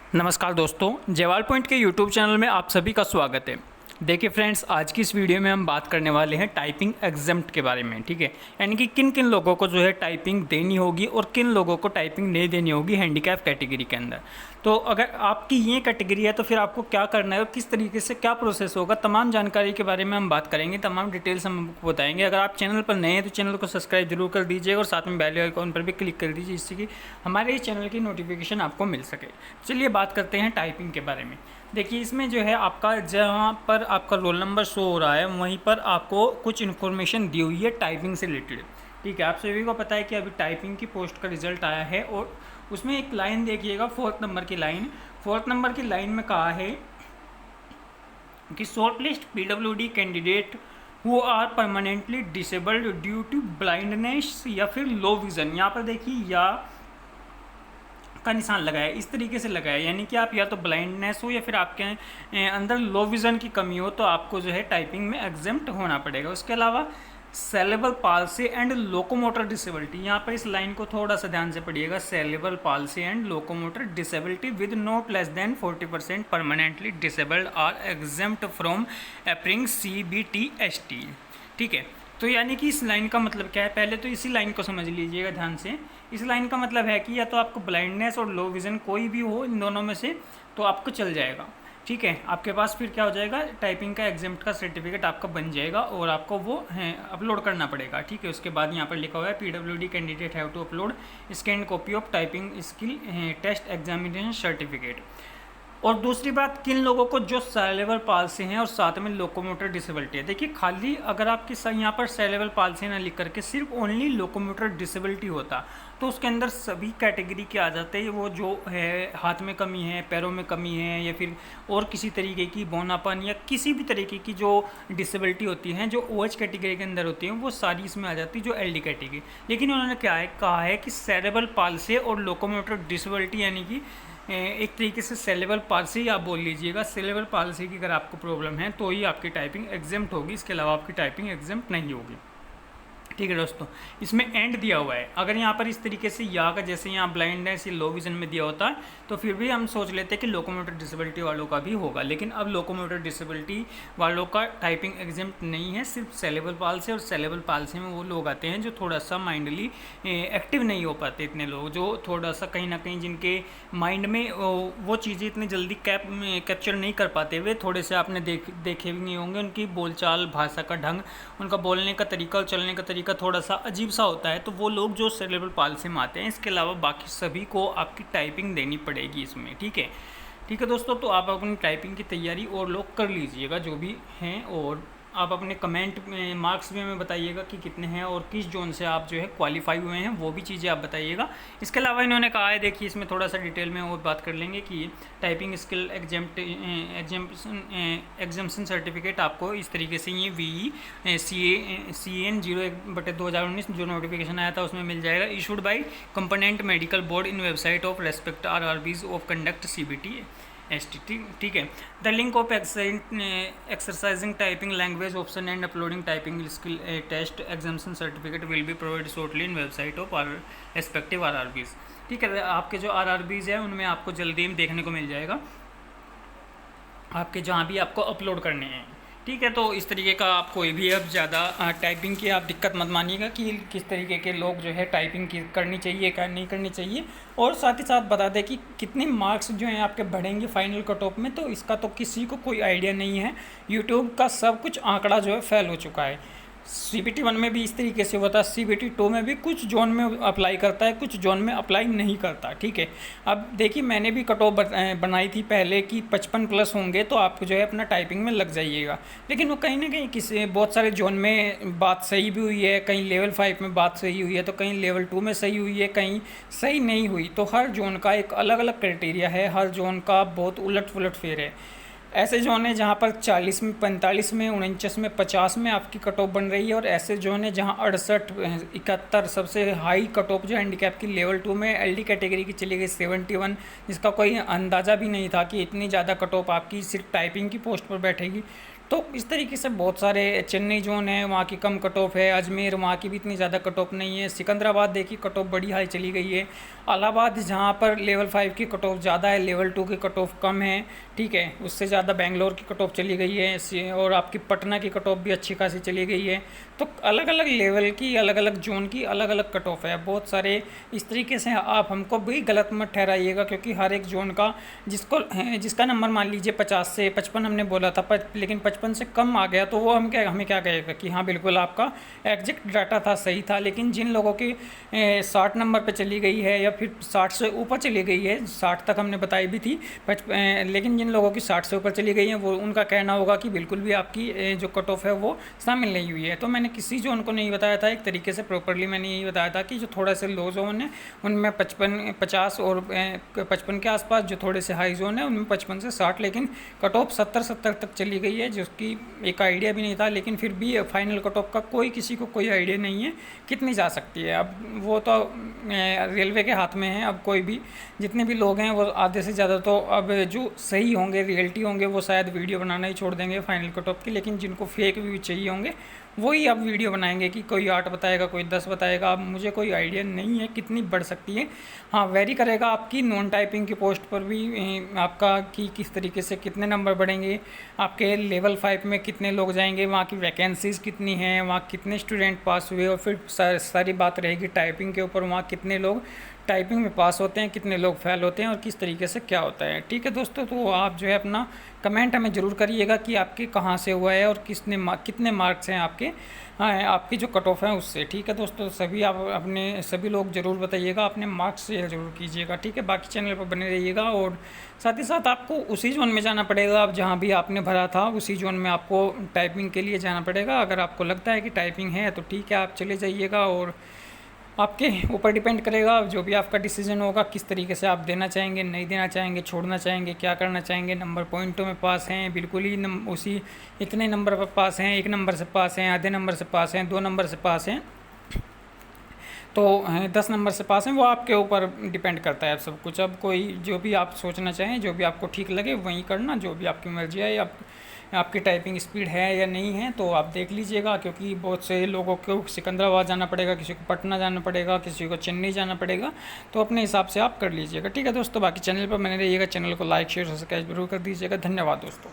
नमस्कार दोस्तों, जवाल पॉइंट के यूट्यूब चैनल में आप सभी का स्वागत है। देखिए फ्रेंड्स, आज की इस वीडियो में हम बात करने वाले हैं टाइपिंग एग्जाम्प्ट के बारे में। ठीक है, यानी कि किन किन लोगों को जो है टाइपिंग देनी होगी और किन लोगों को टाइपिंग नहीं देनी होगी हैंडीकैप कैटेगरी के अंदर। तो अगर आपकी ये कैटेगरी है तो फिर आपको क्या करना है और किस तरीके से क्या प्रोसेस होगा, तमाम जानकारी के बारे में हम बात करेंगे, तमाम डिटेल्स हम आपको बताएंगे। अगर आप चैनल पर नए हैं तो चैनल को सब्सक्राइब जरूर कर दीजिएगा और साथ में बेल आइकॉन पर भी क्लिक कर दीजिए, जिससे कि हमारे इस चैनल की नोटिफिकेशन आपको मिल सके। चलिए बात करते हैं टाइपिंग के बारे में। देखिए, इसमें जो है आपका जहाँ पर आपका रोल नंबर शो हो रहा है वहीं पर आपको कुछ इन्फॉर्मेशन दी हुई है टाइपिंग से रिलेटेड। ठीक है, आप सभी को पता है कि अभी टाइपिंग की पोस्ट का रिजल्ट आया है और उसमें एक लाइन देखिएगा, फोर्थ नंबर की लाइन में कहा है कि शॉर्टलिस्ट पीडब्ल्यूडी candidate who are permanently disabled due to blindness या फिर लो विजन। यहाँ पर देखिए या का निशान लगाया, इस तरीके से लगाया, यानी कि आप या तो ब्लाइंडनेस हो या फिर आपके अंदर लो विज़न की कमी हो तो आपको जो है टाइपिंग में एग्जेम्प्ट होना पड़ेगा। उसके अलावा saleable palsy and locomotor disability, यहाँ पर इस लाइन को थोड़ा सा ध्यान से पढ़िएगा। Cerebral palsy and locomotor disability with not less than 40% permanently disabled are exempt from appearing CBTST। ठीक है, तो यानी कि इस लाइन का मतलब क्या है, पहले तो इसी लाइन को समझ लीजिएगा ध्यान से। इस लाइन का मतलब है कि या तो आपको ब्लाइंडनेस और लो विज़न कोई भी हो इन दोनों में से तो आपको चल जाएगा। ठीक है, आपके पास फिर क्या हो जाएगा, टाइपिंग का एग्जाम्प्ट का सर्टिफिकेट आपका बन जाएगा और आपको वो अपलोड करना पड़ेगा। ठीक है, उसके बाद यहाँ पर लिखा हुआ है PWD candidate have to upload scan copy of typing skill test examination certificate. और दूसरी बात, किन लोगों को जो सेरेब्रल पाल्सी हैं और साथ में लोकोमोटर डिसेबिलिटी है। देखिए, खाली अगर आपके यहाँ पर सेरेब्रल पाल्सी ना लिख करके सिर्फ ओनली लोकोमोटर डिसेबिलिटी होता तो उसके अंदर सभी कैटेगरी के आ जाते हैं। वो जो है हाथ में कमी है, पैरों में कमी है, या फिर और किसी तरीके की बौनापन या किसी भी तरीके की जो डिसेबिलिटी होती है जो OH कैटेगरी के अंदर होती है, वो सारी इसमें आ जाती है जो LD कैटेगरी। लेकिन उन्होंने क्या है कहा है कि सेरेब्रल पाल्सी और लोकोमोटर डिसेबिलिटी, यानी कि एक तरीके से सेरेब्रल पाल्सी आप बोल लीजिएगा। सेरेब्रल पाल्सी की अगर आपको प्रॉब्लम है तो ही आपकी टाइपिंग एग्जाम्प्ट होगी, इसके अलावा आपकी टाइपिंग एग्जाम्प्ट नहीं होगी। ठीक है दोस्तों, इसमें एंड दिया हुआ है। अगर यहाँ पर इस तरीके से या का जैसे यहाँ ब्लाइंडनेस या लो विजन में दिया होता है तो फिर भी हम सोच लेते हैं कि लोकोमोटर डिसेबिलिटी वालों का भी होगा, लेकिन अब लोकोमोटर डिसेबिलिटी वालों का टाइपिंग एग्जाम्प्ट नहीं है, सिर्फ सेरेब्रल पाल्सी। और सेरेब्रल पाल्सी में वो लोग आते हैं जो थोड़ा सा माइंडली एक्टिव नहीं हो पाते, इतने लोग जो थोड़ा सा कहीं ना कहीं जिनके माइंड में वो चीज़ें इतनी जल्दी कैप्चर नहीं कर पाते। वे थोड़े से आपने देखे भी नहीं होंगे, उनकी बोलचाल, भाषा का ढंग, उनका बोलने का तरीका और चलने का तरीका थोड़ा सा अजीब सा होता है, तो वो लोग जो सेरेब्रल पाल्सी में आते हैं। इसके अलावा बाकी सभी को आपकी टाइपिंग देनी पड़ेगी इसमें। ठीक है, ठीक है दोस्तों, तो आप अपनी टाइपिंग की तैयारी और लोग कर लीजिएगा जो भी हैं, और आप अपने कमेंट में मार्क्स भी हमें बताइएगा कि कितने हैं और किस जोन से आप जो है क्वालिफाई हुए हैं, वो भी चीज़ें आप बताइएगा। इसके अलावा इन्होंने कहा है, देखिए इसमें थोड़ा सा डिटेल में और बात कर लेंगे कि टाइपिंग स्किल एग्जाम्पशन सर्टिफिकेट आपको इस तरीके से ये VE/CAN 01/2019 जो नोटिफिकेशन आया था उसमें मिल जाएगा। Issued by component medical board in website of respect RRBs of conduct CBTST। ठीक है, the link of exercising typing language option and uploading typing skill test exemption certificate will be provide shortly in website of respective RRBs। ठीक है, आपके जो RRBs है उनमें आपको जल्दी में देखने को मिल जाएगा, आपके जहाँ भी आपको अपलोड करने हैं। ठीक है, तो इस तरीके का आप कोई भी अब ज़्यादा टाइपिंग की आप दिक्कत मत मानिएगा कि किस तरीके के लोग जो है टाइपिंग की करनी चाहिए क्या नहीं करनी चाहिए। और साथ ही साथ बता दें कि कितने मार्क्स जो हैं आपके बढ़ेंगे फाइनल कट ऑफ में, तो इसका तो किसी को कोई आइडिया नहीं है। यूट्यूब का सब कुछ आंकड़ा जो है फैल हो चुका है। CBT 1 में भी इस तरीके से होता है, CBT 2 में भी कुछ जोन में अप्लाई करता है, कुछ जोन में अप्लाई नहीं करता। ठीक है, अब देखिए मैंने भी कट ऑफ बनाई थी पहले कि 55+ होंगे तो आप जो है अपना टाइपिंग में लग जाइएगा, लेकिन वो कहीं ना कहीं किसी बहुत सारे जोन में बात सही भी हुई है, कहीं लेवल 5 में बात सही हुई है तो कहीं लेवल 2 में सही हुई है, कहीं सही नहीं हुई। तो हर जोन का एक अलग अलग क्राइटेरिया है, हर जोन का बहुत उलट पुलट फेर है। ऐसे जोन है जहाँ पर 40 में, 45 में, 49 में, 50 में आपकी कट ऑफ बन रही है, और ऐसे जोन है जहाँ 68, 71 सबसे हाई कट ऑफ जो हैंडीकैप की लेवल 2 में LD कैटेगरी की चली गई 71, जिसका कोई अंदाज़ा भी नहीं था कि इतनी ज़्यादा कट ऑफ आपकी सिर्फ टाइपिंग की पोस्ट पर बैठेगी। तो इस तरीके से बहुत सारे, चेन्नई जोन है वहाँ की कम कट ऑफ है, अजमेर वहाँ की भी इतनी ज़्यादा कट ऑफ नहीं है, सिकंदराबाद देखिए कट ऑफ बड़ी हाई चली गई है, इलाहाबाद जहाँ पर लेवल 5 की कट ऑफ ज़्यादा है, लेवल 2 की कट ऑफ कम है, ठीक है, उससे ज़्यादा बेंगलोर की कट ऑफ चली गई है, और आपकी पटना की कट ऑफ भी अच्छी खासी चली गई है। तो अलग अलग लेवल की, अलग अलग जोन की अलग अलग कट ऑफ है बहुत सारे। इस तरीके से आप हमको भी गलत मत ठहराइएगा, क्योंकि हर एक जोन का जिसका नंबर मान लीजिए 50 से 55 हमने बोला था, लेकिन 55 से कम आ गया, तो वो हमें क्या कहेगा कि हाँ बिल्कुल आपका एग्जैक्ट डाटा था, सही था। लेकिन जिन लोगों की 60 नंबर पे चली गई है या फिर 60 से ऊपर चली गई है, 60 तक हमने बताई भी थी, लेकिन जिन लोगों की 60 से ऊपर चली गई है, वो उनका कहना होगा कि बिल्कुल भी आपकी जो कट ऑफ है वो शामिल नहीं हुई है। तो मैंने किसी जोन को नहीं बताया था, एक तरीके से प्रॉपरली मैंने यही बताया था कि जो थोड़ा से लो जोन है उनमें 50 और 55 के आसपास, जो थोड़े से हाई जोन है उनमें 55 से 60, लेकिन कट ऑफ 70 तक चली गई है, जिसकी एक आइडिया भी नहीं था। लेकिन फिर भी फाइनल कट ऑफ का किसी को कोई आइडिया नहीं है कितनी जा सकती है। अब वो तो रेलवे के हाथ में है। अब कोई भी, जितने भी लोग हैं वो आधे से ज़्यादा तो अब जो सही होंगे, रियलिटी होंगे, वो शायद वीडियो बनाना ही छोड़ देंगे फाइनल कट ऑफ की। लेकिन जिनको फेक व्यू चाहिए होंगे वही अब वीडियो बनाएंगे कि कोई 8 बताएगा, कोई 10 बताएगा। अब मुझे कोई आइडिया नहीं है कितनी बढ़ सकती है। हाँ, वेरी करेगा आपकी नॉन टाइपिंग की पोस्ट पर भी आपका कि किस तरीके से कितने नंबर बढ़ेंगे, आपके लेवल 5 में कितने लोग जाएंगे, वहाँ की वैकेंसीज़ कितनी हैं, वहाँ कितने स्टूडेंट पास हुए, और फिर सारी बात रहेगी टाइपिंग के ऊपर, वहाँ कितने लोग टाइपिंग में पास होते हैं, कितने लोग फेल होते हैं और किस तरीके से क्या होता है। ठीक है दोस्तों, तो आप जो है अपना कमेंट हमें ज़रूर करिएगा कि आपके कहाँ से हुआ है और कितने मार्क्स हैं आपके, आपकी जो कट ऑफ है उससे। ठीक है दोस्तों, सभी लोग ज़रूर बताइएगा, अपने मार्क्स शेयर ज़रूर कीजिएगा। ठीक है, बाकी चैनल पर बने रहिएगा। और साथ ही साथ आपको उसी जोन में जाना पड़ेगा, अब जहाँ भी आपने भरा था उसी जोन में आपको टाइपिंग के लिए जाना पड़ेगा। अगर आपको लगता है कि टाइपिंग है तो ठीक है, आप चले जाइएगा, और आपके ऊपर डिपेंड करेगा जो भी आपका डिसीजन होगा, किस तरीके से आप देना चाहेंगे, नहीं देना चाहेंगे, छोड़ना चाहेंगे, क्या करना चाहेंगे। नंबर पॉइंटों में पास हैं, बिल्कुल ही उसी इतने नंबर पर पास हैं, 1 नंबर से पास हैं, आधे नंबर से पास हैं, 2 नंबर से पास हैं, तो 10 नंबर से पास हैं, वो आपके ऊपर डिपेंड करता है सब कुछ। अब कोई जो भी आप सोचना चाहें, जो भी आपको ठीक लगे वही करना, जो भी आपकी मर्जी है। आपकी टाइपिंग स्पीड है या नहीं है तो आप देख लीजिएगा, क्योंकि बहुत से लोगों को सिकंदराबाद जाना पड़ेगा, किसी को पटना जाना पड़ेगा, किसी को चेन्नई जाना पड़ेगा, तो अपने हिसाब से आप कर लीजिएगा। ठीक है दोस्तों, बाकी चैनल पर बने रहिएगा, चैनल को लाइक शेयर सब्सक्राइब जरूर कर दीजिएगा। धन्यवाद दोस्तों।